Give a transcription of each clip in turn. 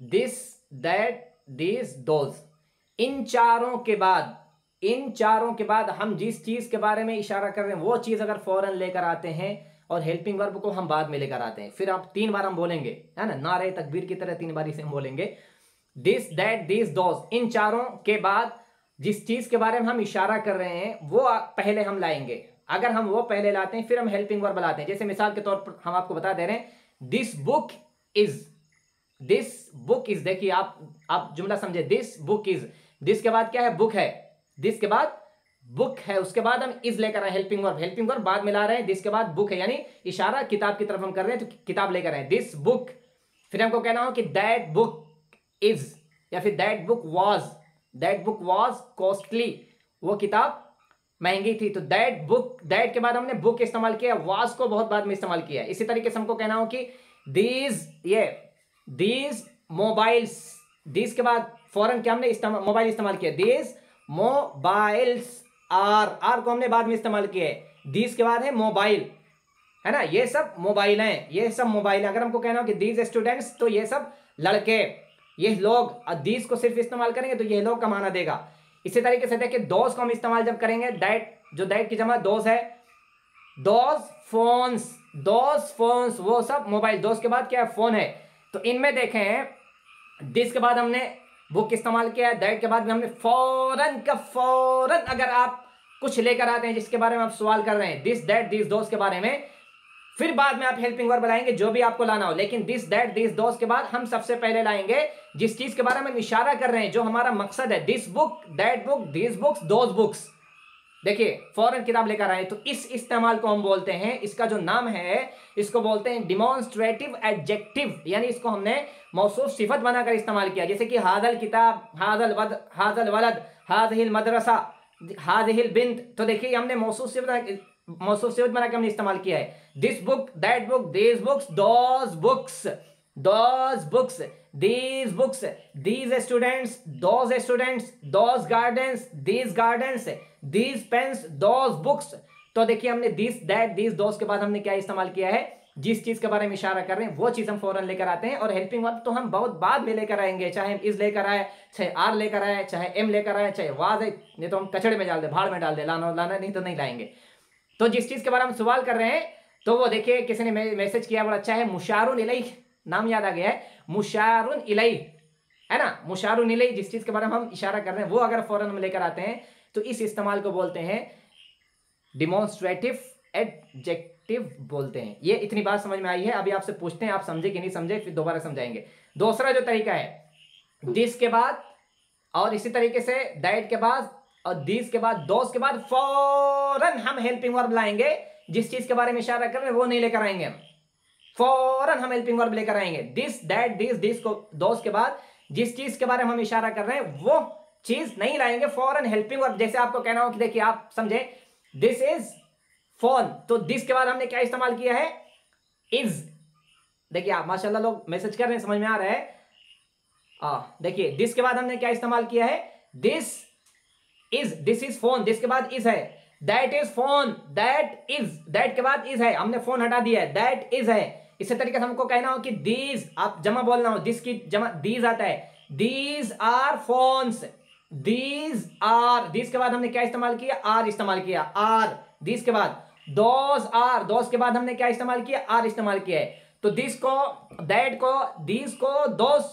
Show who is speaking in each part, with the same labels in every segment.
Speaker 1: This, that, this, those. इन चारों के बाद हम जिस चीज के बारे में इशारा कर रहे हैं वो चीज अगर फौरन लेकर आते हैं और हेल्पिंग वर्ब को हम बाद में लेकर आते हैं, फिर आप 3 बार हम बोलेंगे, है ना, नारे तकबीर की तरह 3 बारी से हम बोलेंगे दिस, दैट, दिस, दोज। इन चारों के बाद जिस चीज के बारे में हम इशारा कर रहे हैं वो पहले हम लाएंगे। अगर हम वो पहले लाते हैं फिर हम हेल्पिंग वर्ब लाते हैं। जैसे मिसाल के तौर पर हम आपको बता दे रहे हैं दिस बुक इज, देखिए आप जुमला समझे, दिस बुक इज, दिस के बाद क्या है, बुक है, दिस के बाद बुक है, उसके बाद हम इज लेकर आए हेल्पिंग वर्ब बाद में ला रहे हैं, दिस के बाद बुक है, यानी इशारा किताब की तरफ हम कर रहे हैं, तो किताब लेकर आए दिस बुक। फिर हमको कहना हो कि दैट बुक इज, या फिर दैट बुक वॉज कॉस्टली, वो किताब महंगी थी। तो दैट के बाद हमने बुक इस्तेमाल किया, वाज को बहुत बाद में इस्तेमाल किया। इसी तरीके से हमको कहना हो कि दीज मोबाइल्स, दीज के बाद फौरन क्या हमने मोबाइल इस्तेमाल किया, दीज मोबाइल्स आर को हमने बाद में इस्तेमाल किया है, दीज के बाद है मोबाइल, है ना, ये सब मोबाइल हैं, ये सब मोबाइल। अगर हमको कहना हो कि दीज स्टूडेंट्स, तो ये सब लड़के, ये लोग, दीज को सिर्फ इस्तेमाल करेंगे तो ये लोग का माना देगा। इसी तरीके से देखिए दोस्त को हम इस्तेमाल जब करेंगे, दैट की जमा दोस्त है, दोस्त फोन्स, वो सब मोबाइल, दोस्त के बाद क्या है, फोन है। तो इनमें देखें दिस के बाद हमने बुक इस्तेमाल किया है, दैट के बाद भी हमने फौरन अगर आप कुछ लेकर आते हैं जिसके बारे में आप सवाल कर रहे हैं, दिस, दैट, दिस, दोस्त के बारे में, फिर बाद में आप हेल्पिंग वर्ब लाएंगे जो भी आपको लाना हो। लेकिन दिस, दैट, दिस, दोस्त के बाद हम सबसे पहले लाएंगे जिस चीज के बारे में इशारा कर रहे हैं, जो हमारा मकसद है, this book, that book, this books, those books. देखिए फौरन किताब लेकर आए, तो इस इस्तेमाल को हम बोलते हैं, इसका जो नाम है इसको बोलते हैं डिमॉन्स्ट्रेटिव एडजेक्टिव, यानी इसको हमने मौसूफ सिफत बनाकर इस्तेमाल किया। जैसे कि हादल किताब, हादल वलद, हादिहिल मदरसा, हादिहिल बिंत। तो देखिए हमने मौसूफ सिफत बना के हमने इस्तेमाल किया है, this book, that book, this books, those books, these books, these students, those gardens, these pens, those books। तो देखिए हमने दिस, दैट, दिस, दोस के बाद हमने क्या इस्तेमाल किया है, जिस चीज के बारे में इशारा कर रहे हैं वो चीज हम फौरन लेकर आते हैं। और हेल्पिंग वर्ब तो हम बहुत बाद में लेकर आएंगे, चाहे हम इज लेकर आए, चाहे आर लेकर आए, चाहे एम लेकर आए, चाहे वाज है, नहीं तो हम कचड़े में डाल दे, भाड़ में डाल दे, लाना नहीं तो नहीं लाएंगे। तो जिस चीज के बारे में सवाल कर रहे हैं, तो वो देखिए किसी ने मैसेज किया, बड़ा अच्छा है, मुशारुन इलैह, नाम याद आ गया है, मुशारुन इलैह, है ना, मुशारुन इलैह, जिस चीज के बारे में हम इशारा कर रहे हैं वो अगर फौरन हम लेकर आते हैं तो इस इस्तेमाल को बोलते हैं डिमॉन्स्ट्रेटिव एडजेक्टिव बोलते हैं। ये इतनी बात समझ में आई है। अभी आपसे पूछते हैं आप समझे कि नहीं समझे, फिर दोबारा समझाएंगे। दूसरा जो तरीका है, दिस के बाद और इसी तरीके से दैट के बाद और दिस के बाद, दोस्त के बाद फौरन हम हेल्पिंग वर्ब लाएंगे, जिस चीज के बारे में इशारा कर रहे हैं वो नहीं लेकर आएंगे, फौरन हम हेल्पिंग वर्ब लेकर आएंगे। दिस, दैट, दिस को दोस्त के बाद जिस चीज के बारे में हम इशारा कर रहे हैं वो चीज नहीं लाएंगे, फौरन हेल्पिंग वर्ब। जैसे आपको कहना हो कि देखिए आप समझे दिस इज फोन, तो दिस के बाद हमने क्या इस्तेमाल किया है, इज। देखिए आप माशाल्लाह लोग मैसेज कर रहे हैं, समझ में आ रहा है। देखिए दिस के बाद हमने क्या इस्तेमाल किया है, दिस इज फोन, दिस के बाद इज है, दैट इज फोन, दैट के बाद इज है, हमने फोन हटा दिया है, दैट इज है। इसी तरीके से हमको कहना हो कि दीज, आप जमा बोलना हो, दिस की जमा दीज आता है, these are phones, these are, this के बाद हमने क्या इस्तेमाल किया, आर इस्तेमाल किया, आर। दिस के बाद दोज आर, दोज के बाद हमने क्या इस्तेमाल किया, आर इस्तेमाल किया है। तो दिस को, दैट को, दिस को, दोज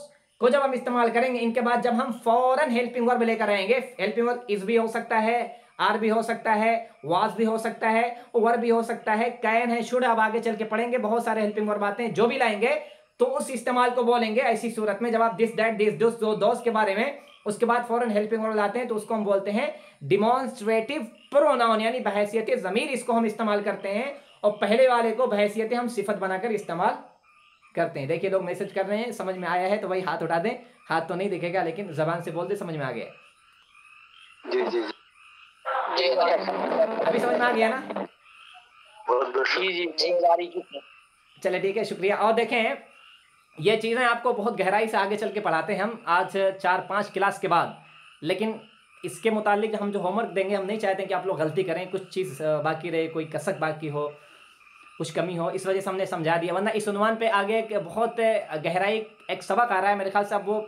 Speaker 1: को जब हम इस्तेमाल करेंगे, इनके बाद जब हम फौरन हेल्पिंग वर्ब लेकर आएंगे, हेल्पिंग वर्ब इज भी हो सकता है, आर भी हो सकता है, वाज भी हो सकता है, वर भी हो सकता है, कैन है, शुड, अब आगे चल के पढ़ेंगे, बहुत सारे हेल्पिंग वर्ब आते हैं, जो भी लाएंगे तो उस इस्तेमाल को बोलेंगे। ऐसी सूरत में जब आप दिस, दैट, दिस, दोस्त के बारे में उसके बाद फौरन हेल्पिंग वर्ब लाते हैं तो उसको हम बोलते हैं डिमॉन्स्ट्रेटिव प्रोनाउन, यानी बहैसियत ज़मीर इसको हम इस्तेमाल करते हैं, और पहले वाले को बहैसियत हम सिफत बनाकर इस्तेमाल करते हैं। देखिए लोग मैसेज कर रहे हैं, समझ में आया है तो वही हाथ उठा दें, हाथ तो नहीं दिखेगा लेकिन जबान से बोल दे, समझ में आ गया।
Speaker 2: जी जी जी,
Speaker 1: अभी समझ में आ गया ना? चले ठीक है, शुक्रिया। और देखें ये चीज़ें आपको बहुत गहराई से आगे चल के पढ़ाते हैं हम आज 4-5 क्लास के बाद, लेकिन इसके मुतालिक हम जो होमवर्क देंगे हम नहीं चाहते कि आप लोग गलती करें, कुछ चीज़ बाकी रहे, कोई कसक बाकी हो, कुछ कमी हो, इस वजह से हमने समझा दिया, वरना इस उन्वान पे आगे एक बहुत गहराई एक सबक आ रहा है, मेरे ख्याल से अब वो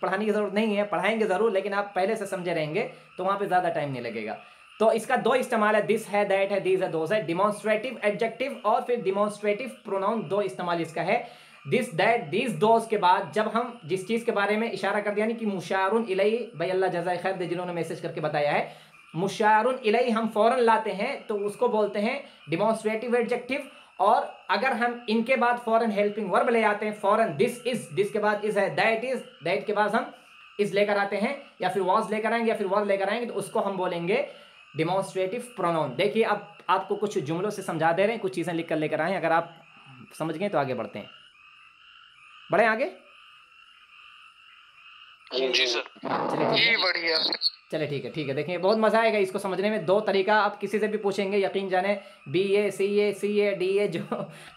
Speaker 1: पढ़ाने की जरूरत नहीं है, पढ़ाएंगे ज़रूर, लेकिन आप पहले से समझे रहेंगे तो वहाँ पे ज़्यादा टाइम नहीं लगेगा। तो इसका दो इस्तेमाल है, दिस है, दैट है, दीज है, दोज है, डिमॉन्स्ट्रेटिव एडजेक्टिव और फिर डिमॉन्स्ट्रेटिव प्रोनाउन, दो इस्तेमाल इसका है। दिस दैट दीज दोज के बाद जब हम जिस चीज़ के बारे में इशारा कर दिया, यानी कि मुशारुन इलैहि, भाई अल्लाह जज़ाए खैर दे जिन्होंने मैसेज करके बताया है, मुशारुन इलैहि हम फौरन लाते हैं तो उसको बोलते हैं डिमॉन्स्ट्रेटिव एडजेक्टिव। और अगर हम इनके बाद फौरन हेल्पिंग वर्ब ले आते हैं, फौरन दिस इज, दिस के बाद इज है, दैट इज, दैट के बाद हम इज लेकर आते हैं, या फिर वाज लेकर आएंगे, या फिर वर्ब लेकर आएंगे, तो उसको हम बोलेंगे डिमॉन्स्ट्रेटिव प्रोनाउन। देखिए अब आपको कुछ जुमलों से समझा दे रहे हैं, कुछ चीज़ें लिख कर लेकर आए, अगर आप समझ गए तो आगे बढ़ते हैं, बढ़े आगे।
Speaker 2: जी सर,
Speaker 1: चलिए
Speaker 2: बढ़िया।
Speaker 1: चले ठीक है, देखिए बहुत मज़ा आएगा इसको समझने में। दो तरीका आप किसी से भी पूछेंगे, यकीन जाने BA CA DA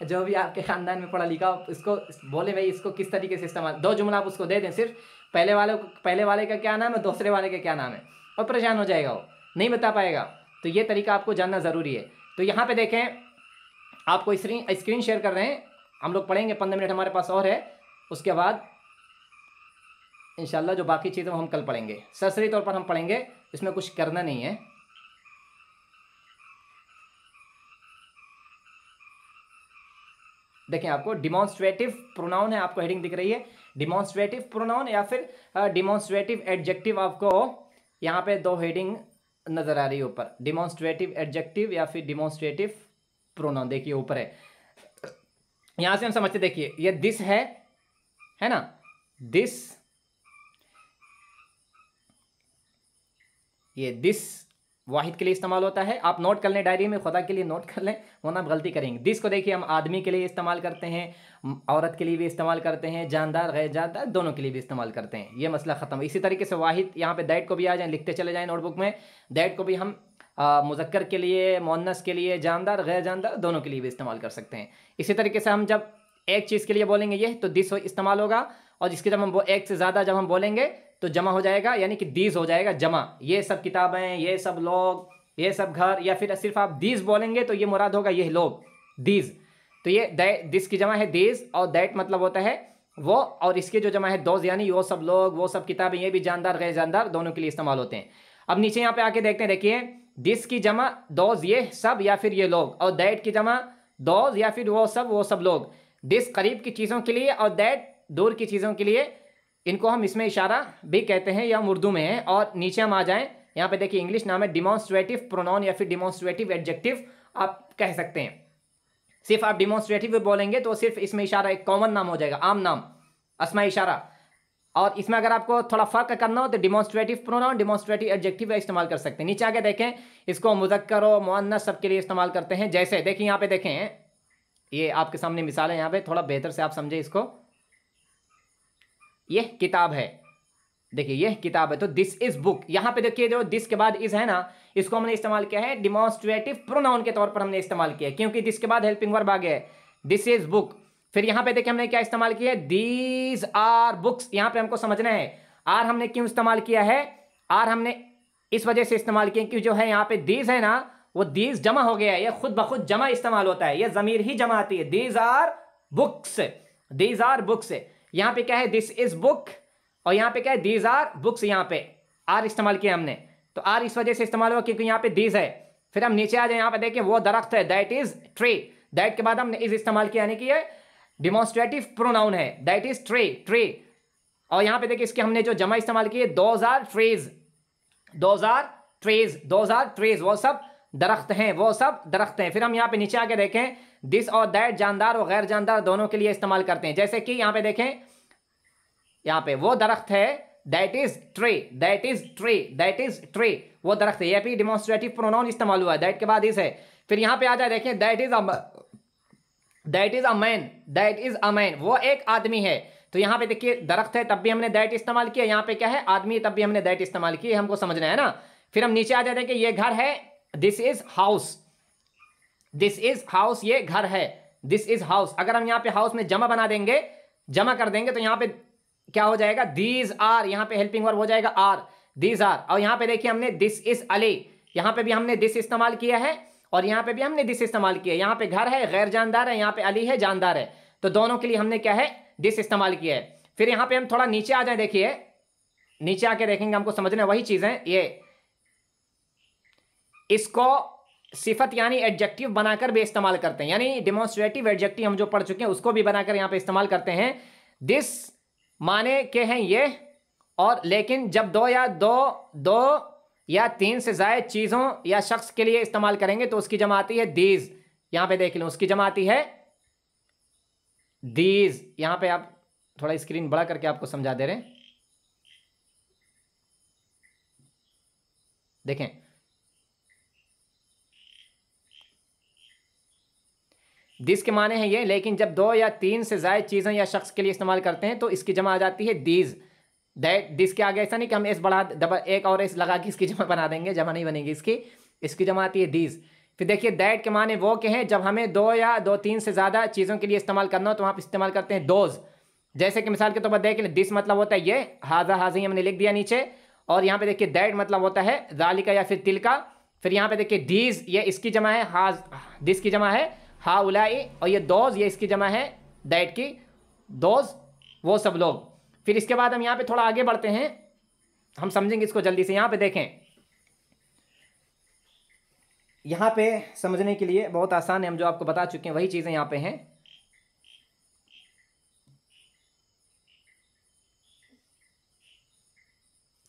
Speaker 1: जो भी आपके ख़ानदान में पढ़ा लिखा, इसको बोले भाई इसको किस तरीके से इस्तेमाल, दो जुमला आप उसको दे दें सिर्फ, पहले वाले का क्या नाम है, दूसरे वाले का क्या नाम है, और परेशान हो जाएगा, वो नहीं बता पाएगा। तो ये तरीका आपको जानना ज़रूरी है। तो यहाँ पर देखें, आपको स्क्रीन शेयर कर रहे हैं, हम लोग पढ़ेंगे, 15 मिनट हमारे पास और है, उसके बाद इंशाल्लाह जो बाकी चीज़ें हम कल पढ़ेंगे, सरसरी तौर पर हम पढ़ेंगे, इसमें कुछ करना नहीं है। देखें आपको डिमॉन्स्ट्रेटिव प्रोनाउन है, आपको हेडिंग दिख रही है, डिमॉन्स्ट्रेटिव प्रोनाउन या फिर डिमॉन्स्ट्रेटिव एडजेक्टिव, आपको यहाँ पे दो हेडिंग नज़र आ रही है ऊपर, डिमॉन्स्ट्रेटिव एडजेक्टिव या फिर डिमॉन्स्ट्रेटिव प्रोनाउन, देखिए ऊपर है। यहाँ से हम समझते, देखिए ये दिस है ना, दिस, ये दिस वाहिद के लिए इस्तेमाल होता है, आप नोट कर लें डायरी में, खुदा के लिए नोट कर लें, वरना आप गलती करेंगे। दिस को देखिए हम आदमी के लिए इस्तेमाल करते हैं, औरत के लिए भी इस्तेमाल करते हैं, जानदार गैर जानदार दोनों के लिए भी इस्तेमाल करते हैं, ये मसला ख़त्म। इसी तरीके से वाहिद, यहाँ पे दैट को भी आ जाए, लिखते चले जाएँ नोटबुक में, दैट को भी हम मुज़क्कर के लिए, मुअन्नस के लिए, जानदार गैर जानदार दोनों के लिए भी इस्तेमाल कर सकते हैं। इसी तरीके से हम जब एक चीज़ के लिए बोलेंगे ये, तो दिस इस्तेमाल होगा, और जिसके जब हम एक से ज़्यादा जब हम बोलेंगे तो जमा हो जाएगा, यानी कि दीज हो जाएगा जमा, ये सब किताबें, ये सब लोग, ये सब घर, या फिर सिर्फ आप दीज बोलेंगे तो ये मुराद होगा ये लोग, दीज। तो ये दिस की जमा है दीज, और दैट मतलब होता है वो, और इसके जो जमा है दोज, यानी वो सब लोग, वो सब किताबें, ये भी जानदार गैर जानदार दोनों के लिए इस्तेमाल होते हैं। अब नीचे यहाँ पे आके देखते हैं, देखिए दिस की जमा दोज ये सब या फिर ये लोग, और दैट की जमा दोज या फिर वो सब लोग। दिस करीब की चीज़ों के लिए और दैट दूर की चीज़ों के लिए, इनको हम इसमें इशारा भी कहते हैं या उर्दू में है। और नीचे हम आ जाएं, यहाँ पे देखिए इंग्लिश नाम है डिमॉन्स्ट्रेटिव प्रोनाउन या फिर डिमॉन्स्ट्रेटिव एडजेक्टिव आप कह सकते हैं। सिर्फ आप डिमॉन्स्ट्रेटिव बोलेंगे तो सिर्फ इसमें इशारा एक कॉमन नाम हो जाएगा, आम नाम, अस्मा इशारा। और इसमें अगर आपको थोड़ा फर्क करना हो तो डिमॉन्स्ट्रेटिव प्रोनाउन, डिमॉन्स्ट्रेटिव एडजेक्टिव इस्तेमाल कर सकते हैं। नीचे आके देखें, इसको मुज़क्कर और मुअन्नस सब के लिए इस्तेमाल करते हैं। जैसे देखिए यहाँ पे देखें, ये आपके सामने मिसाल है, यहाँ पे थोड़ा बेहतर से आप समझे इसको। ये किताब है, देखिए ये किताब है, तो दिस इज बुक। यहाँ पे देखिए जो दिस के बाद इज है ना, इसको हमने इस्तेमाल किया है डिमॉन्स्ट्रेटिव प्रोनाउन के तौर पर हमने इस्तेमाल किया है, क्योंकि दिस के बाद हेल्पिंग वर्ब आ गया है, दिस इज बुक। फिर यहाँ पे देखिए हमने क्या इस्तेमाल किया है, दीज आर बुक्स। यहाँ पे हमको समझना है आर हमने क्यों इस्तेमाल किया है, आर हमने इस वजह से इस्तेमाल किया कि जो है यहाँ पे दीज है ना, वो दीज जमा हो गया है, ये खुद ब खुद जमा इस्तेमाल होता है, ये जमीर ही जमा आती है, these are books, these are books. यहाँ पे क्या है, दिस इज बुक, और यहाँ पे क्या है, दीज आर बुक्स। यहाँ पे आर इस्तेमाल किया हमने, तो आर इस वजह से इस्तेमाल हुआ क्योंकि यहाँ पे दीज है। फिर हम नीचे आ जाए, यहाँ पे देखिए वो दरख्त है, दैट इज ट्री, दैट के बाद हमने इज इस्तेमाल किया, यानी कि ये डिमॉन्स्ट्रेटिव प्रोनाउन है, दैट इज ट्री, ट्री। और यहाँ पे देखिए इसके हमने जो जमा इस्तेमाल किए, those are trees, those are trees, those are trees, वो सब दरख्त हैं, वो सब दरख्त हैं। फिर हम यहाँ पे नीचे आके देखें, दिस और दैट जानदार और गैर जानदार दोनों के लिए इस्तेमाल करते हैं। जैसे कि यहाँ पे देखें, यहाँ पे वो दरख्त है, that is tree, that is tree, that is tree, वो दरख्त है, ये भी डिमॉन्स्ट्रेटिव प्रोनाउन इस्तेमाल हुआ है, दैट के बाद इज है। फिर यहाँ पे आ जाए, देखें that is a man, that is a man, वो एक आदमी है। तो यहाँ पे देखिए दरख्त है, तब भी हमने दैट इस्तेमाल किया, यहाँ पे क्या है, आदमी, तब भी हमने दैट इस्तेमाल किया, हमको समझना है ना। फिर हम नीचे आ जाते हैं कि ये घर है, this is house, this is house, ये घर है, दिस इज हाउस। अगर हम यहाँ पे हाउस में जमा बना देंगे, जमा कर देंगे, तो यहाँ पे क्या हो जाएगा, दीज आर, यहाँ पे हेल्पिंग वर्ब हो जाएगा आर, दीज आर। और यहाँ पे देखिए हमने दिस इज अली, यहाँ पे भी हमने दिस इस्तेमाल किया है, और यहाँ पे भी हमने दिस इस्तेमाल किया। यहाँ पे घर है, गैर जानदार है, यहाँ पे अली है, जानदार है, तो दोनों के लिए हमने क्या है, दिस इस्तेमाल किया है। फिर यहाँ पे हम थोड़ा नीचे आ जाए, देखिए नीचे आके देखेंगे, हमको समझना वही चीज है। ये इसको सिफत यानी एडजेक्टिव बनाकर भी इस्तेमाल करते हैं, यानी डिमॉन्स्ट्रेटिव एडजेक्टिव हम जो पढ़ चुके हैं उसको भी बनाकर यहाँ पे इस्तेमाल करते हैं। दिस माने के हैं ये, और लेकिन जब दो या तीन से ज्यादा चीजों या शख्स के लिए इस्तेमाल करेंगे तो उसकी जमा आती है दीज। यहां पे देख लो, उसकी जमा आती है दीज। यहां पे आप थोड़ा स्क्रीन बड़ा करके आपको समझा दे रहे हैं, देखें। दिस के माने हैं ये, लेकिन जब दो या तीन से ज्यादा चीजें या शख्स के लिए इस्तेमाल करते हैं तो इसकी जमा आ जाती है दीज। दैट, दिस के आगे ऐसा नहीं कि हम एस बढ़ा डबल एक और एस लगा के इसकी जमा बना देंगे, जमा नहीं बनेगी इसकी जमा आती है दीज। फिर देखिए दैट के माने वो के हैं जब हमें दो या दो तीन से ज्यादा चीजों के लिए इस्तेमाल करना हो तो वहां पर इस्तेमाल करते हैं दोज। जैसे कि मिसाल के तौर पर देख लें, दिस मतलब होता है ये, हाजा हाजी हमने लिख दिया नीचे, और यहाँ पे देखिए दैट मतलब होता है जालिका या फिर तिलका। फिर यहाँ पे देखिए दीज, ये इसकी जमा है, हाज दिस की जमा है हाउलाई, और ये दोज ये इसकी जमा है दैट की, दोज वो सब लोग। फिर इसके बाद हम यहाँ पे थोड़ा आगे बढ़ते हैं, हम समझेंगे इसको जल्दी से। यहाँ पे देखें, यहाँ पे समझने के लिए बहुत आसान है, हम जो आपको बता चुके हैं वही चीजें यहाँ पे हैं।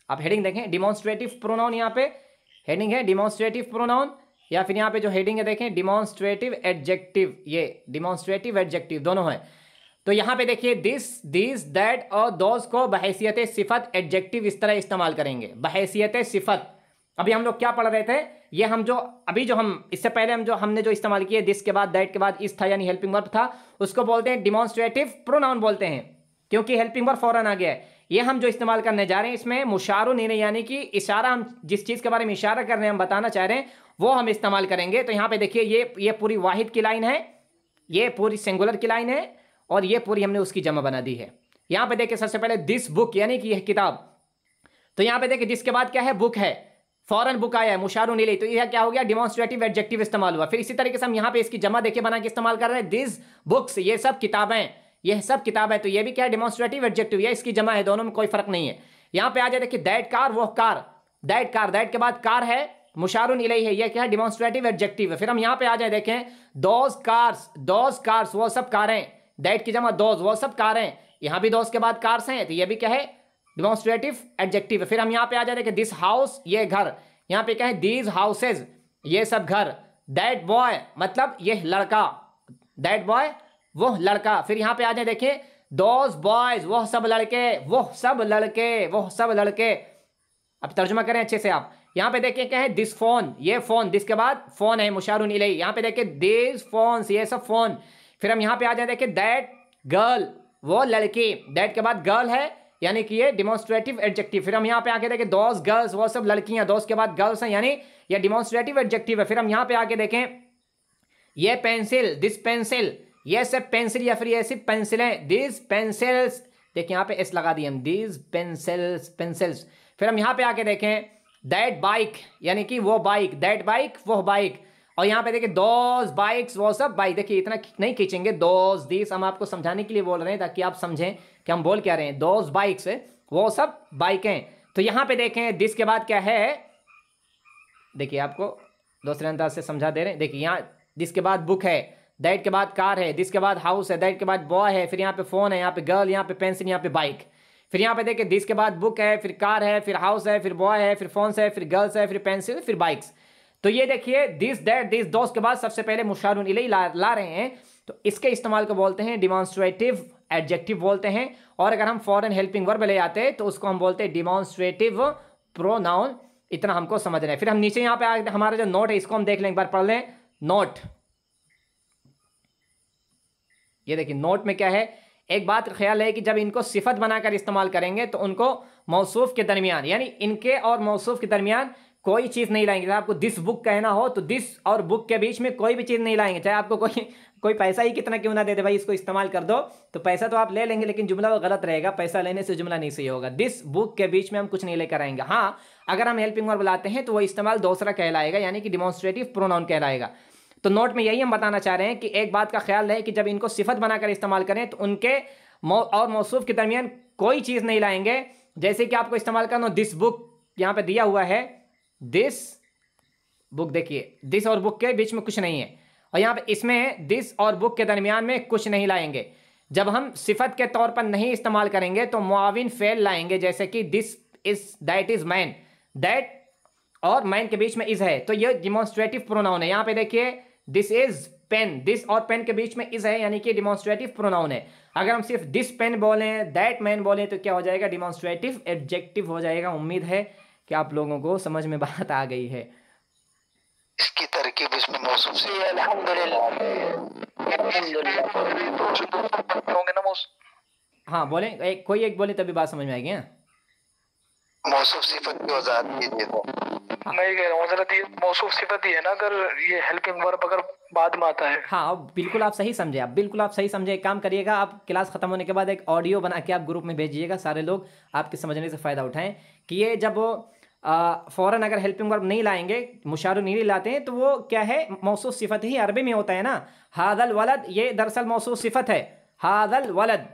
Speaker 1: आप हेडिंग देखें, डिमॉन्स्ट्रेटिव प्रोनाउन, यहाँ पे हेडिंग है डिमॉन्स्ट्रेटिव प्रोनाउन, या फिर यहाँ पे जो हेडिंग है देखें डिमॉन्स्ट्रेटिव एडजेक्टिव, ये डिमॉन्स्ट्रेटिव एडजेक्टिव दोनों है। तो यहाँ पे देखिए दिस, दिस, दैट और दोज को बहैसियत सिफत एडजेक्टिव इस तरह इस्तेमाल करेंगे, बहैसियत सिफत। अभी हम लोग क्या पढ़ रहे थे, ये हम जो अभी जो हम इससे पहले हमने जो इस्तेमाल किए, दिस के बाद दैट के बाद इस था यानी हेल्पिंग वर्ब था, उसको बोलते हैं डिमॉन्स्ट्रेटिव प्रोनाउन बोलते हैं, क्योंकि हेल्पिंग वर्ब फौरन आ गया है। ये हम जो इस्तेमाल करने जा रहे हैं इसमें मुशारुन इलैहि यानी कि इशारा, हम जिस चीज के बारे में इशारा कर रहे हैं, हम बताना चाह रहे हैं वो हम इस्तेमाल करेंगे। तो यहाँ पे देखिए ये पूरी वाहिद की लाइन है, ये पूरी सिंगुलर की लाइन है, और ये पूरी हमने उसकी जमा बना दी है। यहाँ पे देखिए सबसे पहले दिस बुक यानी कि यह किताब, तो यहाँ पे देखिए जिसके बाद क्या है, बुक है, फौरन बुक आया है, मुशारुन इलैहि, तो यह क्या हो गया, डिमॉन्स्ट्रेटिव एडजेक्टिव इस्तेमाल हुआ। फिर इसी तरीके से हम यहाँ पे इसकी जमा देखिए बना के इस्तेमाल कर रहे हैं, दिस बुक्स, ये सब किताबें, यह सब किताबें, तो ये भी क्या है, डिमॉन्स्ट्रेटिव एडजेक्टिव, ये इसकी जमा है, दोनों में कोई फर्क नहीं है। यहाँ पे आ जाए देखिए दैट कार, वो कार, दैट कार, दैट के बाद कार है, मुशारुन इलैहि है, ये क्या है, डिमॉन्स्ट्रेटिव एडजेक्टिव है। फिर हम यहाँ पे आ जाए देखें दोज कार्स, वो सब कारें, दैट की जमा दोज, वो सब कारें, यहाँ भी दोज के बाद कार्स हैं, तो ये भी क्या है, डिमॉन्स्ट्रेटिव एडजेक्टिव है। फिर हम यहाँ पे आ जाए देखें दिस हाउस, ये घर, यहाँ पे क्या है, दीज हाउसेज, ये सब घर। दैट बॉय मतलब ये लड़का, दैट बॉय वो लड़का। फिर यहाँ पे आ जाए देखें दोज बॉयज, वो सब लड़के, वो सब लड़के, वो सब लड़के। अब तर्जुमा करें अच्छे से आप, यहाँ पे देखिए क्या है, दिस फोन, ये फोन, दिस के बाद फोन है, मुशारुन इलैहि, यहाँ पे देखिए दिस फोन्स, ये सब फोन। फिर हम यहाँ पे आ जाए देखिए दैट गर्ल, वो लड़की, दैट के बाद गर्ल है यानी कि ये डिमॉन्स्ट्रेटिव एडजेक्टिव। फिर हम यहाँ पे आके देखें दोज गर्ल्स, वो सब लड़कियां, दोज के बाद गर्ल्स हैं यानी ये डिमॉन्स्ट्रेटिव एडजेक्टिव है। फिर हम यहाँ पे आके देखें ये पेंसिल, दिस पेंसिल, ये सब पेंसिल या फिर ये सिर्फ पेंसिलें, दिस पेंसिल्स, देखिए यहाँ पे एस लगा दिए हम, दिस पेंसिल्स, पेंसिल्स। फिर हम यहाँ पे आके देखें दैट बाइक यानी कि वो बाइक, दैट बाइक वो बाइक, और यहाँ पे देखिए दोज बाइक्स, वो सब बाइक। देखिए इतना नहीं खींचेंगे, दोज दिस, हम आपको समझाने के लिए बोल रहे हैं ताकि आप समझें कि हम बोल क्या रहे हैं, दोज बाइक्स वो सब बाइकें। तो यहाँ पे देखें दिस के बाद क्या है, देखिए आपको दूसरे अंदाज से समझा दे रहे हैं। देखिए यहाँ दिस के बाद बुक है, दैट के बाद कार है, दिस के बाद हाउस है, दैट के बाद बॉय है, फिर यहाँ पे फोन है, यहाँ पे गर्ल, यहाँ पे पेंसिल, यहाँ पे बाइक। फिर यहाँ पे देखिए दिस के बाद बुक है, फिर कार है, फिर हाउस है, फिर बॉय है, फिर फोन है, फिर गर्ल्स है, फिर पेंसिल, फिर बाइक्स। तो ये देखिए दिस दैट दिस दोस के बाद सबसे पहले मुशारुन इलैहि ला रहे हैं, तो इसके इस्तेमाल को बोलते हैं डिमॉन्स्ट्रेटिव एडजेक्टिव बोलते हैं। और अगर हम फॉरेन हेल्पिंग वर्ब ले आते हैं तो उसको हम बोलते हैं डिमॉन्स्ट्रेटिव प्रोनाउन। इतना हमको समझ रहे हैं। फिर हम नीचे यहाँ पे हमारा जो नोट है इसको हम देख लें, एक बार पढ़ लें नोट। ये देखिए नोट में क्या है, एक बात का ख्याल है कि जब इनको सिफत बनाकर इस्तेमाल करेंगे तो उनको मौसूफ के दरमियान यानी इनके और मौसूफ के दरमियान कोई चीज़ नहीं लाएंगे। आपको दिस बुक कहना हो तो दिस और बुक के बीच में कोई भी चीज़ नहीं लाएंगे, चाहे आपको कोई पैसा ही कितना क्यों ना दे दे, भाई इसको इस्तेमाल कर दो, तो पैसा तो आप ले लेंगे लेकिन जुमला वो गलत रहेगा, पैसा लेने से जुमला नहीं सही होगा। दिस बुक के बीच में हम कुछ नहीं लेकर आएंगे। हाँ, अगर हम हेल्पिंग वर्ब लाते हैं तो वो इस्तेमाल दूसरा कहलाएगा, यानी कि डिमॉन्स्ट्रेटिव प्रोनाउन कहलाएगा। तो नोट में यही हम बताना चाह रहे हैं कि एक बात का ख्याल रहे कि जब इनको सिफत बनाकर इस्तेमाल करें तो उनके और मौसूफ के दरमियान कोई चीज़ नहीं लाएंगे। जैसे कि आपको इस्तेमाल करना, दिस बुक यहाँ पे दिया हुआ है, दिस बुक, देखिए दिस और बुक के बीच में कुछ नहीं है, और यहाँ पे इसमें दिस और बुक के दरमियान में कुछ नहीं लाएंगे। जब हम सिफत के तौर पर नहीं इस्तेमाल करेंगे तो मुआविन फेल लाएंगे, जैसे कि this is, that is man, that और मैन के बीच में इज है, तो ये डिमॉन्स्ट्रेटिव प्रोनाउन है। यहाँ पे देखिए दिस इज पेन, दिस और पेन के बीच में इज है, यानी कि डिमॉन्स्ट्रेटिव प्रोनाउन है। अगर हम सिर्फ दिस पेन बोलें, दैट मैन बोलें तो क्या हो जाएगा, डिमॉन्स्ट्रेटिव एडजेक्टिव हो जाएगा। उम्मीद है कि आप लोगों को समझ में बात आ गई है।
Speaker 2: इसकी तरकीब इसमें मौसूफ से अल्हम्दुलिल्लाह होंगे ना
Speaker 1: हाँ बोले, कोई एक बोले तभी बात समझ में आएगी।
Speaker 2: मौसूफ सिफत की वजाहत कीजिए। मैं ये कह रहा हूँ हज़रत, ये मौसूफ सिफत ही है ना, अगर ये हेल्पिंग वर्ब अगर बाद में आता है।
Speaker 1: हाँ बिल्कुल आप सही समझे, आप बिल्कुल आप सही समझे। एक काम करिएगा, आप क्लास खत्म होने के बाद एक ऑडियो बना के आप ग्रुप में भेजिएगा, सारे लोग आपके समझने से फ़ायदा उठाएं कि ये जब फ़ौरन अगर हेल्पिंग वर्ब नहीं लाएंगे, मुशारू नहीं लाते हैं, तो वो क्या है, मौसूफ सिफत ही अरबी में होता है ना। हादल वलद, ये दरअसल मौसूफ सिफत है, हादल वलद,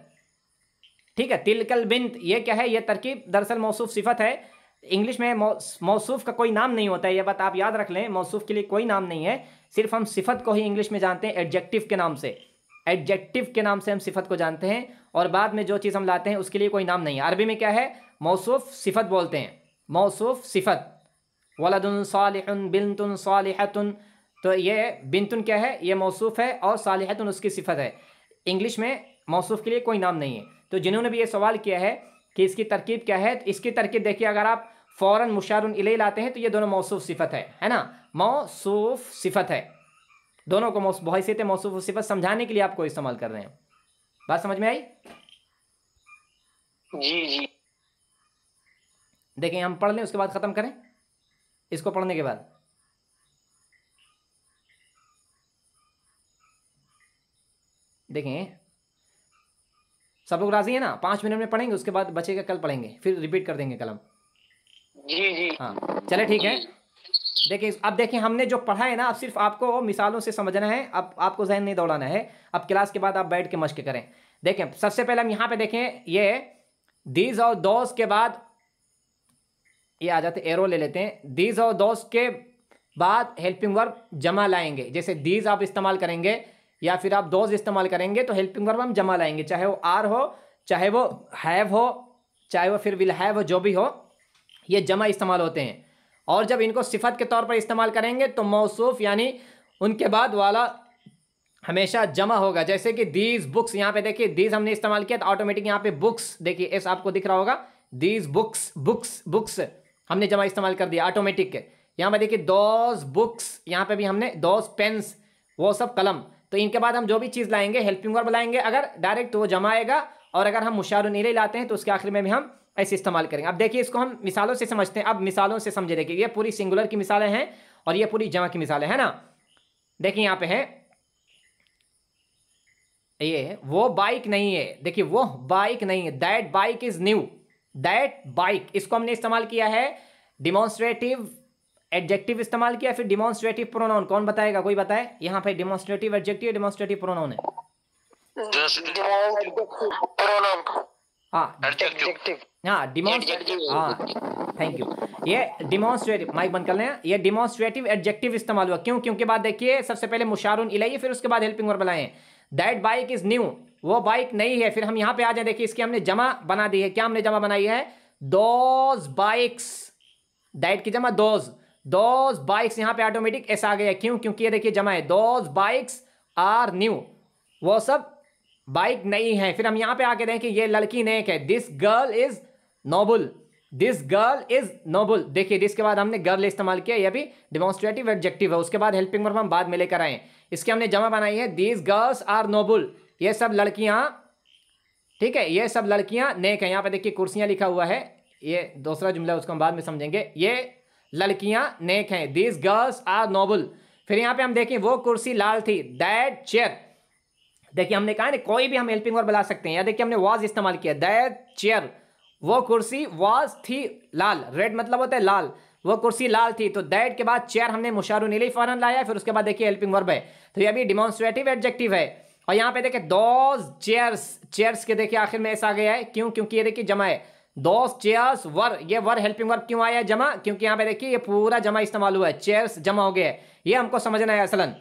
Speaker 1: ठीक है। तिलकल बिंत, ये क्या है, ये तरकीब दरअसल मौसूफ सिफत है। इंग्लिश में मौसूफ का कोई नाम नहीं होता है, ये बात आप याद रख लें, मौसूफ के लिए कोई नाम नहीं है, सिर्फ हम सिफत को ही इंग्लिश में जानते हैं एडजेक्टिव के नाम से। एडजेक्टिव के नाम से हम सिफत को जानते हैं, और बाद में जो चीज़ हम लाते हैं उसके लिए कोई नाम नहीं है। अरबी में क्या है, मौसूफ सिफत बोलते हैं, मौसूफ सिफत। वलदुन सालिहुन बिन्तुन सालिहतुन, तो ये बिन्तुन क्या है, ये मौसूफ है, और सालिहतुन उसकी सिफत है। इंग्लिश में मौसूफ के लिए कोई नाम नहीं है। तो जिन्होंने भी ये सवाल किया है कि इसकी तरकीब क्या है, तो इसकी तरकीब देखिए, अगर आप फ़ौरन मुशारुन इलैहि लाते हैं तो ये दोनों मौसूफ सिफत है ना, मौसूफ सिफत है, दोनों को बहैसियत मौसूफ सिफत समझाने के लिए आपको इस्तेमाल कर रहे हैं। बात समझ में आई?
Speaker 2: जी जी।
Speaker 1: देखें हम पढ़ लें, उसके बाद ख़त्म करें इसको, पढ़ने के बाद देखें सब लोग राजी है ना, 5 मिनट में पढ़ेंगे, उसके बाद बचेगा कल पढ़ेंगे, फिर रिपीट कर देंगे कलम।
Speaker 2: जी जी
Speaker 1: हाँ चले ठीक है। देखिए अब देखिए हमने जो पढ़ा है ना, अब सिर्फ आपको मिसालों से समझना है, अब आपको जहन नहीं दौड़ाना है। अब क्लास के बाद आप बैठ के मश्क करें। देखें सबसे पहले हम यहाँ पे देखें, ये दीज और दोस के बाद ये आ जाते, एरो ले लेते हैं। दीज और दोस के बाद हेल्पिंग वर्ब जमा लाएंगे, जैसे दीज आप इस्तेमाल करेंगे या फिर आप दोज इस्तेमाल करेंगे तो हेल्पिंग वर्ब हम जमा लाएंगे, चाहे वो आर हो, चाहे वो हैव हो, चाहे वो फिर विल हैव हो, जो भी हो, ये जमा इस्तेमाल होते हैं। और जब इनको सिफत के तौर पर इस्तेमाल करेंगे तो मौसूफ यानी उनके बाद वाला हमेशा जमा होगा। जैसे कि दीज बुक्स, यहाँ पे देखिए दीज हमने इस्तेमाल किया तो ऑटोमेटिक यहाँ पे बुक्स, देखिए एस आपको दिख रहा होगा, दीज बुक्स, बुक्स बुक्स हमने जमा इस्तेमाल कर दिया ऑटोमेटिक। यहाँ पे देखिए दोज बुक्स, यहाँ पे भी हमने दोज पेन्स, वो सब कलम। तो इनके बाद हम जो भी चीज़ लाएंगे हेल्पिंग वर्ब लाएंगे, अगर डायरेक्ट तो वो जमा आएगा, और अगर हम मुशारुन इलैहि लाते हैं तो उसके आखिर में भी हम ऐसे इस्तेमाल करेंगे। अब देखिए इसको हम मिसालों से समझते हैं। अब मिसालों से समझे, देखिए ये पूरी सिंगुलर की मिसालें हैं और ये पूरी जमा की मिसालें हैं ना। देखिए यहाँ पे है, ये वो बाइक नहीं है, देखिए वो बाइक नहीं है, that bike is new, that bike, इसको हमने इस्तेमाल किया है डिमॉन्स्ट्रेटिव एडजेक्टिव इस्तेमाल किया, फिर डिमॉन्स्ट्रेटिव प्रोनाउन। कौन बताएगा, कोई बताए यहाँ पे डिमॉन्स्ट्रेटिव एडजेक्टिव, डिमॉन्स्ट्रेटिव प्रोनाउन है। हाँ डिमॉन्स्ट्रेटिव, हाँ थैंक यू। ये डिमॉन्स्ट्रेटिव, माइक बंद कर लें, ये डिमॉन्स्ट्रेटिव एडजेक्टिव इस्तेमाल हुआ, क्यों, क्योंकि बाद देखिए सबसे पहले मुशारुन इलैहि, फिर उसके बाद हेल्पिंग वर्ब लाए। दैट बाइक इज न्यू, वो बाइक नई है। फिर हम यहाँ पे आ जाए, देखिए इसकी हमने जमा बना दी है। क्या हमने जमा बनाई है, दोज बाइक्स, दैट की जमा दोज, दोज बाइक्स, यहाँ पे ऑटोमेटिक एस आ गया, क्यों, क्योंकि ये देखिए जमा है, दोज बाइक्स आर न्यू, वो सब बाइक नई है। फिर हम यहाँ पे आके देखें, ये लड़की नेक है, this girl is noble, this girl is noble. देखिए दिस के बाद हमने गर्ल इस्तेमाल किया, ये भी डिमॉन्स्ट्रेटिव एडजेक्टिव है। उसके बाद हेल्पिंग वर्ब हम बाद में लेकर आए, इसके हमने जमा बनाई है, दिस गर्ल्स आर नोबल, ये सब लड़कियां, ठीक है, ये सब लड़कियां नेक है। यहाँ पे देखिए कुर्सियां लिखा हुआ है, ये दूसरा जुमला उसको हम बाद में समझेंगे। ये लड़कियां नेक हैं, दीज गर्ल्स आर नोबल। फिर यहाँ पे हम देखें वो कुर्सी लाल थी, दैट चेयर। देखिए हमने कहा ना कोई भी हम हेल्पिंग वर्ब बुला सकते हैं, या देखिए हमने वाज इस्तेमाल किया, दैट चेयर, वो कुर्सी वाज थी लाल, रेड मतलब होता है लाल, वो कुर्सी लाल थी। तो दैट के बाद चेयर हमने मुशारुन इलैहि फौरन लाया, फिर उसके बाद देखिए हेल्पिंग वर्ब है, तो ये भी डिमॉन्स्ट्रेटिव एडजेक्टिव है। और यहाँ पे देखिए दोज चेयर्स, चेयर्स के देखिए आखिर में ऐसा आ गया है, क्यों? क्योंकि ये देखिए जमा है, दोज चेयर्स वर, ये वर हेल्पिंग वर्ब क्यों आया है जमा? क्योंकि यहाँ पे देखिए ये पूरा जमा इस्तेमाल हुआ है, चेयर्स जमा हो गया है, ये हमको समझना है असलन।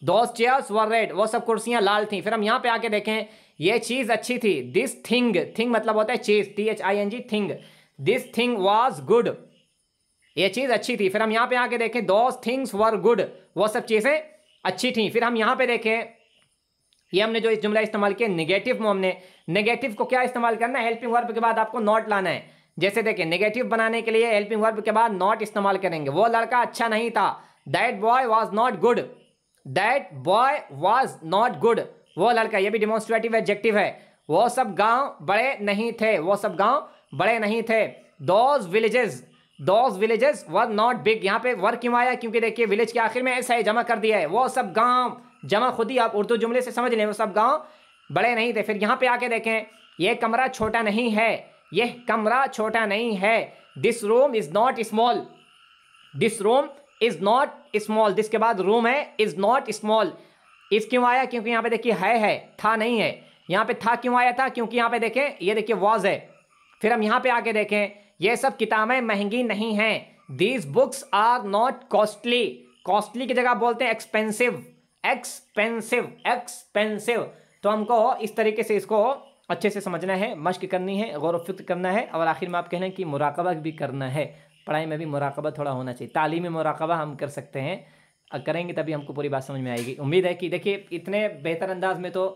Speaker 1: दोज चेयर्स वर रेड, वो सब कुर्सियां लाल थी। फिर हम यहाँ पे आके देखें, ये चीज अच्छी थी, दिस थिंग, थिंग मतलब होता है चीज, THING thing, this thing was good, ये चीज अच्छी थी। फिर हम यहाँ पे आके देखें, दोज थिंग्स वर गुड, वो सब चीजें अच्छी थी। फिर हम यहाँ पे देखें, ये हमने जो इस जुमला इस्तेमाल किया नेगेटिव में, हमने नेगेटिव को क्या इस्तेमाल करना है, हेल्पिंग वर्ब के बाद आपको नॉट लाना है। जैसे देखें नेगेटिव बनाने के लिए हेल्पिंग वर्ब के बाद नॉट इस्तेमाल करेंगे, वो लड़का अच्छा नहीं था, that boy was not good, that boy was not good, वो लड़का, ये भी डिमॉन्स्ट्रेटिव एडजेक्टिव है। वो सब गांव बड़े नहीं थे, वो सब गांव बड़े नहीं थे। Those villages were not big, यहाँ पे वर क्यों आया? क्योंकि देखिए विलेज के आखिर में ऐसा है, जमा कर दिया है, वो सब गांव, जमा खुद ही आप उर्दू जुमले से समझ लें, वो सब गांव बड़े नहीं थे। फिर यहाँ पे आके देखें, ये कमरा छोटा नहीं है, ये कमरा छोटा नहीं है, this room is not small, this room is not small, this के बाद रूम है, इज नॉट स्मॉल, इस क्यों आया? क्योंकि यहाँ पे देखिए है, था नहीं है, यहाँ पे था क्यों आया था? क्योंकि यहाँ पे देखें, ये देखिए वॉज है। फिर हम यहाँ पे आके देखें, ये सब किताबें महंगी नहीं हैं, these books are not costly, costly की जगह बोलते हैं एक्सपेंसिव, एक्सपेंसिव, एक्सपेंसिव। तो हमको इस तरीके से इसको अच्छे से समझना है, मश्क करनी है, गौर व फिक्र करना है, और आखिर में आप कह रहे हैं कि मुराकबा भी करना है, पढ़ाई में भी मुराकबा थोड़ा होना चाहिए, तालीमी मुराकबा हम कर सकते हैं, करेंगे तभी हमको पूरी बात समझ में आएगी। उम्मीद है कि देखिए इतने बेहतर अंदाज में तो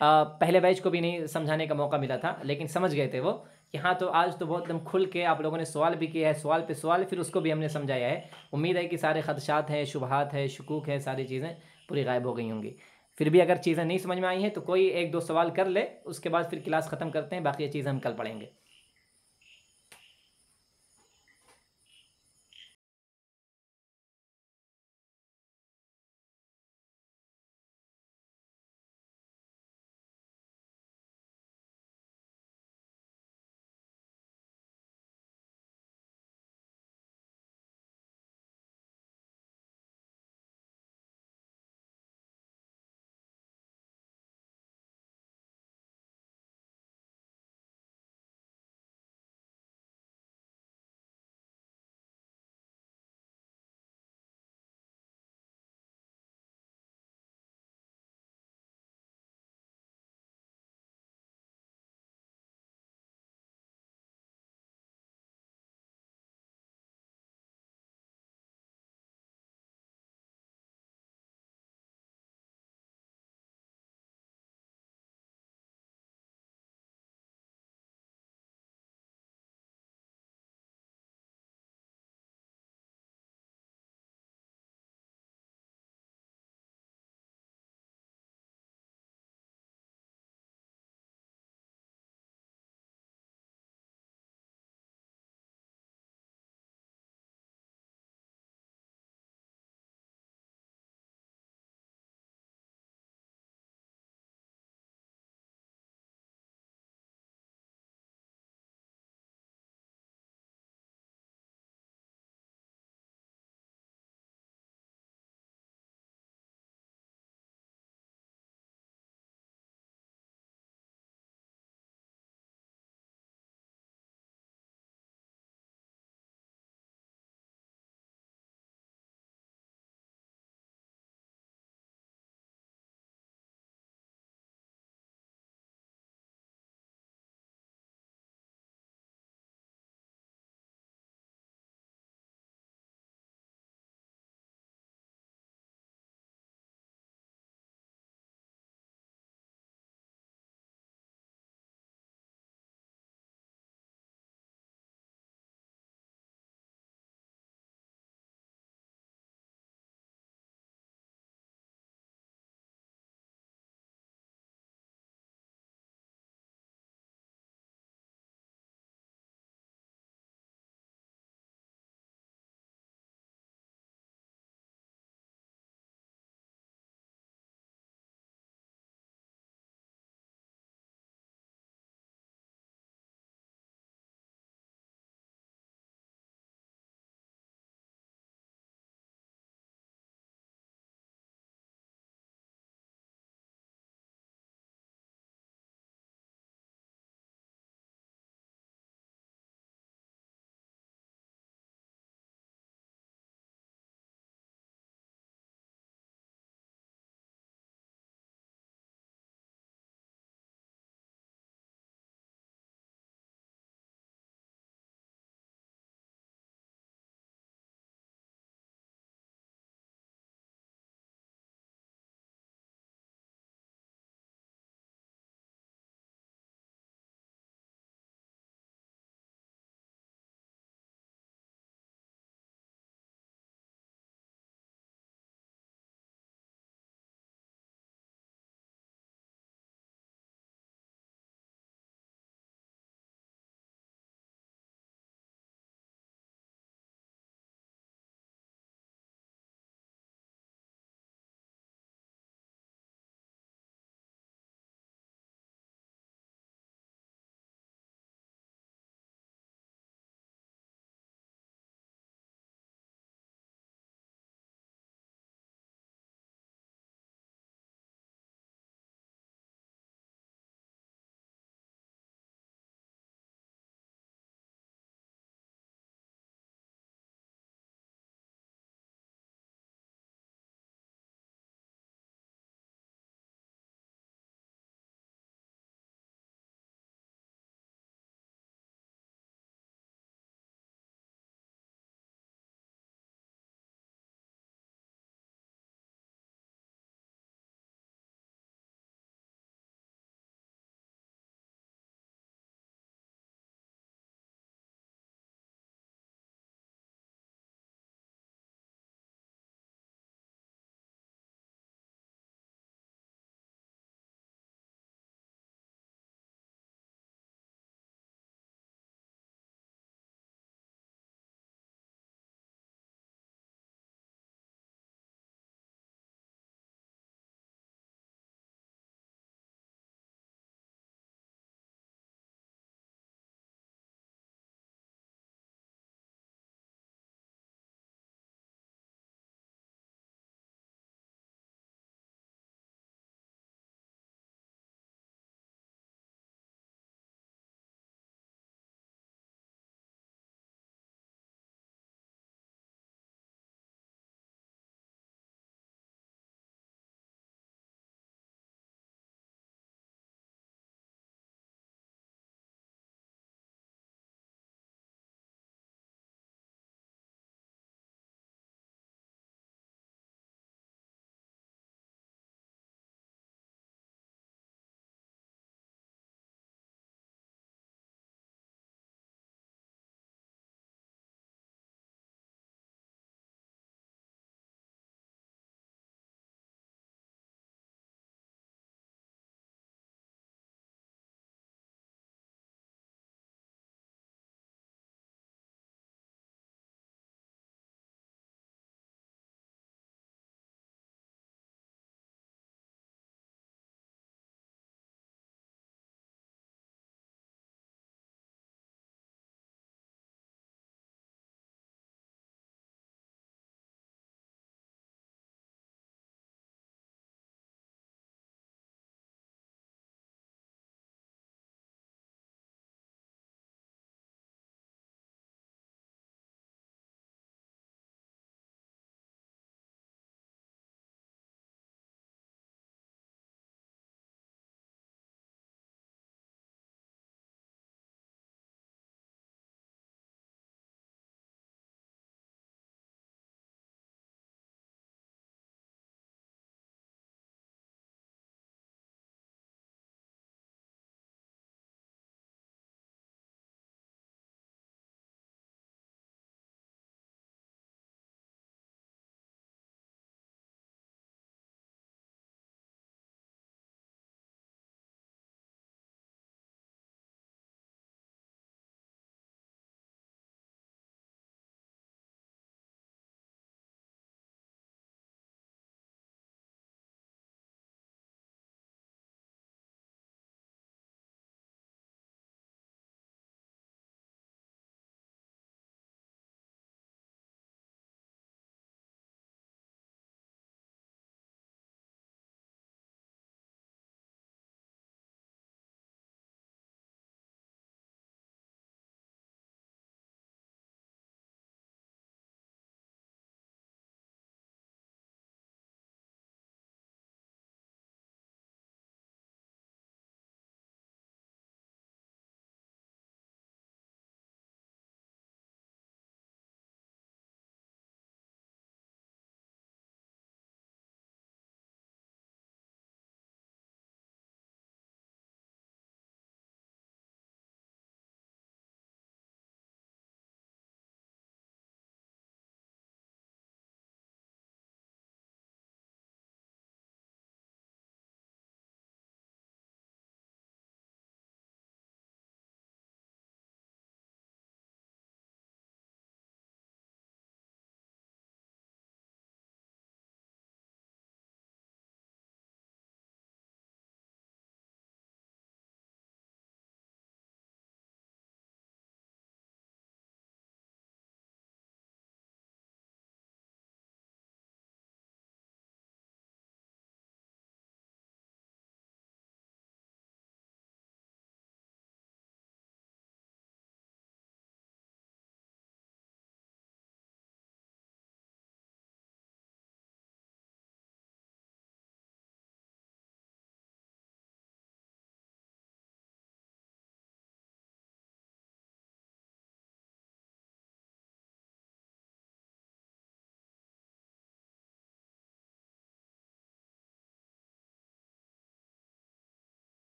Speaker 1: पहले बैच को भी नहीं समझाने का मौका मिला था, लेकिन समझ गए थे वो। यहाँ तो आज तो बहुत एकदम खुल के आप लोगों ने सवाल भी किया है, सवाल पे सवाल, फिर उसको भी हमने समझाया है। उम्मीद है कि सारे खदशात हैं, शुबहात है, शुकूक है, सारी चीज़ें पूरी गायब हो गई होंगी। फिर भी अगर चीज़ें नहीं समझ में आई हैं तो कोई एक दो सवाल कर ले, उसके बाद फिर क्लास ख़त्म करते हैं, बाकी ये चीज़ें हम कल पढ़ेंगे।